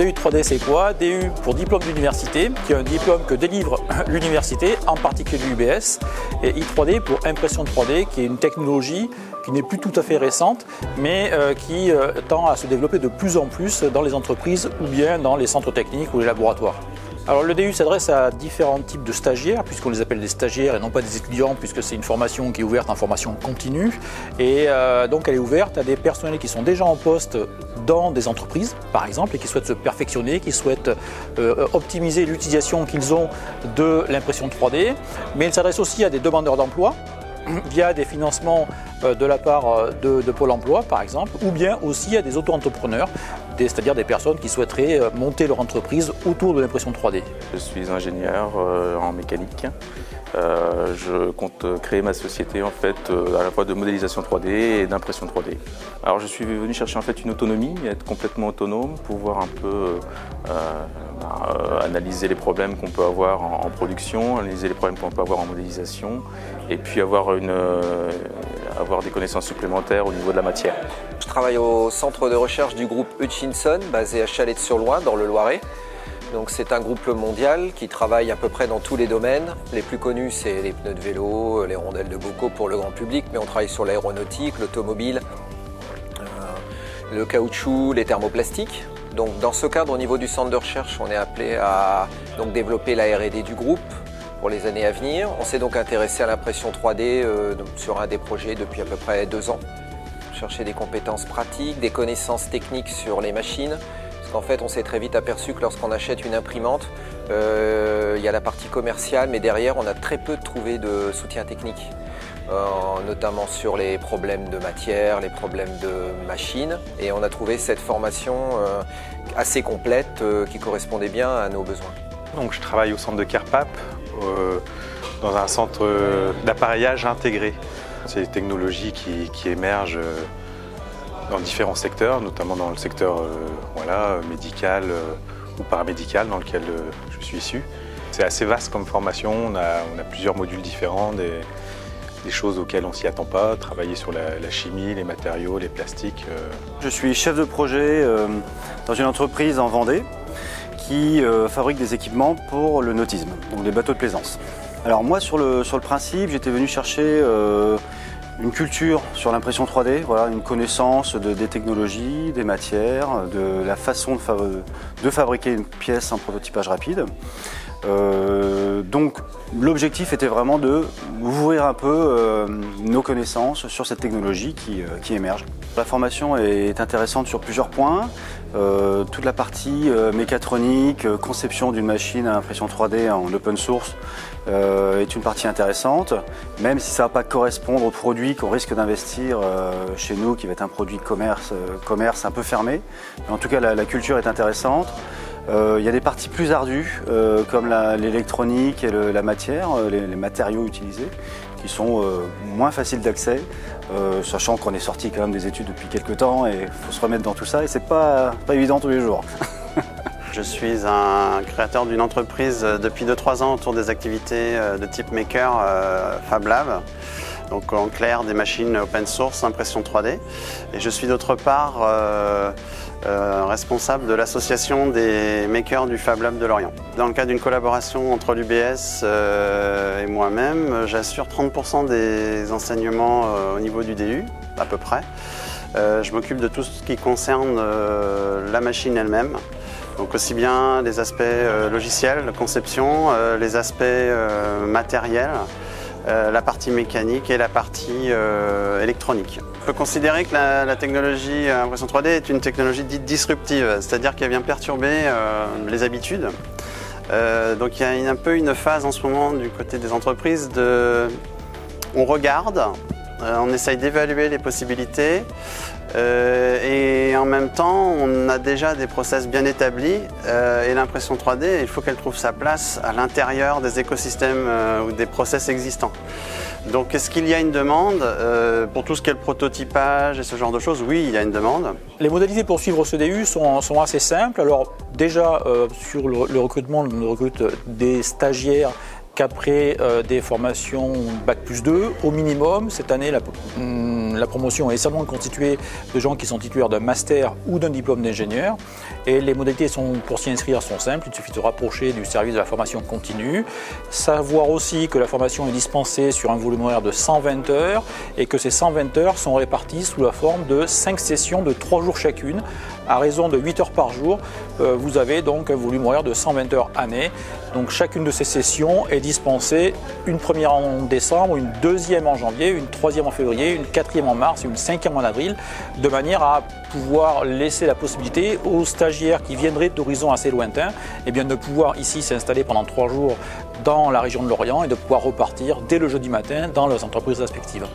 DU 3D, c'est quoi? DU pour diplôme d'université, qui est un diplôme que délivre l'université, en particulier l'UBS, et I3D pour impression 3D, qui est une technologie qui n'est plus tout à fait récente, mais qui tend à se développer de plus en plus dans les entreprises ou bien dans les centres techniques ou les laboratoires. Alors le DU s'adresse à différents types de stagiaires, puisqu'on les appelle des stagiaires et non pas des étudiants, puisque c'est une formation qui est ouverte en formation continue. Et donc elle est ouverte à des personnels qui sont déjà en poste dans des entreprises, par exemple, et qui souhaitent se perfectionner, qui souhaitent optimiser l'utilisation qu'ils ont de l'impression 3D. Mais il s'adresse aussi à des demandeurs d'emploi, via des financements de la part de Pôle emploi par exemple, ou bien aussi à des auto-entrepreneurs, c'est-à-dire des personnes qui souhaiteraient monter leur entreprise autour de l'impression 3D. Je suis ingénieur en mécanique. Je compte créer ma société en fait à la fois de modélisation 3D et d'impression 3D. Alors je suis venu chercher en fait une autonomie, être complètement autonome, pouvoir un peu analyser les problèmes qu'on peut avoir en production, analyser les problèmes qu'on peut avoir en modélisation et puis avoir des connaissances supplémentaires au niveau de la matière. Je travaille au centre de recherche du groupe Hutchinson, basé à Chalais-sur-Loing, dans le Loiret. Donc c'est un groupe mondial qui travaille à peu près dans tous les domaines. Les plus connus, c'est les pneus de vélo, les rondelles de Bocaux pour le grand public, mais on travaille sur l'aéronautique, l'automobile, le caoutchouc, les thermoplastiques. Donc dans ce cadre, au niveau du centre de recherche, on est appelé à développer la R&D du groupe pour les années à venir. On s'est donc intéressé à l'impression 3D sur un des projets depuis à peu près 2 ans. Chercher des compétences pratiques, des connaissances techniques sur les machines. Parce qu'en fait, on s'est très vite aperçu que lorsqu'on achète une imprimante, il y a la partie commerciale, mais derrière, on a très peu trouvé de soutien technique. Notamment sur les problèmes de matière, les problèmes de machines. Et on a trouvé cette formation assez complète qui correspondait bien à nos besoins. Donc, je travaille au centre de Kerpap, dans un centre d'appareillage intégré. C'est des technologies qui émergent dans différents secteurs, notamment dans le secteur médical ou paramédical dans lequel je suis issu. C'est assez vaste comme formation, on a plusieurs modules différents, des choses auxquelles on ne s'y attend pas, travailler sur la chimie, les matériaux, les plastiques. Je suis chef de projet dans une entreprise en Vendée qui fabrique des équipements pour le nautisme, donc des bateaux de plaisance. Alors moi sur le principe, j'étais venu chercher une culture sur l'impression 3D, voilà, une connaissance des technologies, des matières, de la façon de fabriquer une pièce en prototypage rapide. Donc l'objectif était vraiment d'ouvrir un peu nos connaissances sur cette technologie qui émerge. La formation est intéressante sur plusieurs points. Toute la partie mécatronique, conception d'une machine à impression 3D en open source est une partie intéressante, même si ça ne va pas correspondre au produit qu'on risque d'investir chez nous, qui va être un produit commerce un peu fermé. Mais en tout cas, la culture est intéressante. Il y a des parties plus ardues, comme l'électronique et la matière, les matériaux utilisés, qui sont moins faciles d'accès, sachant qu'on est sorti quand même des études depuis quelques temps et il faut se remettre dans tout ça et c'est pas évident tous les jours. Je suis un créateur d'une entreprise depuis 2-3 ans autour des activités de type maker Fab Lab. Donc en clair des machines open source, impression 3D. Et je suis d'autre part responsable de l'association des makers du Fab Lab de Lorient. Dans le cadre d'une collaboration entre l'UBS et moi-même, j'assure 30% des enseignements au niveau du DU, à peu près. Je m'occupe de tout ce qui concerne la machine elle-même. Donc aussi bien les aspects logiciels, conception, les aspects matériels, la partie mécanique et la partie électronique. On peut considérer que la technologie impression 3D est une technologie dite disruptive, c'est-à-dire qu'elle vient perturber les habitudes. Donc il y a un peu une phase en ce moment du côté des entreprises on regarde, on essaye d'évaluer les possibilités et en même temps on a déjà des process bien établis et l'impression 3D, il faut qu'elle trouve sa place à l'intérieur des écosystèmes ou des process existants. Donc est-ce qu'il y a une demande pour tout ce qui est le prototypage et ce genre de choses? Oui, il y a une demande. Les modalités pour suivre ce DU sont assez simples. Alors déjà sur le recrutement, on recrute des stagiaires qu'après des formations Bac+2 au minimum. Cette année, La promotion est essentiellement constituée de gens qui sont titulaires d'un master ou d'un diplôme d'ingénieur. Et les modalités pour s'y inscrire sont simples, il suffit de rapprocher du service de la formation continue. Savoir aussi que la formation est dispensée sur un volume horaire de 120 heures et que ces 120 heures sont réparties sous la forme de 5 sessions de 3 jours chacune. À raison de 8 heures par jour, vous avez donc un volume horaire de 120 heures année. Donc chacune de ces sessions est dispensée, une première en décembre, une deuxième en janvier, une troisième en février, une quatrième en mars et une cinquième en avril, de manière à pouvoir laisser la possibilité aux stagiaires qui viendraient d'horizons assez lointains de pouvoir ici s'installer pendant 3 jours dans la région de Lorient et de pouvoir repartir dès le jeudi matin dans leurs entreprises respectives.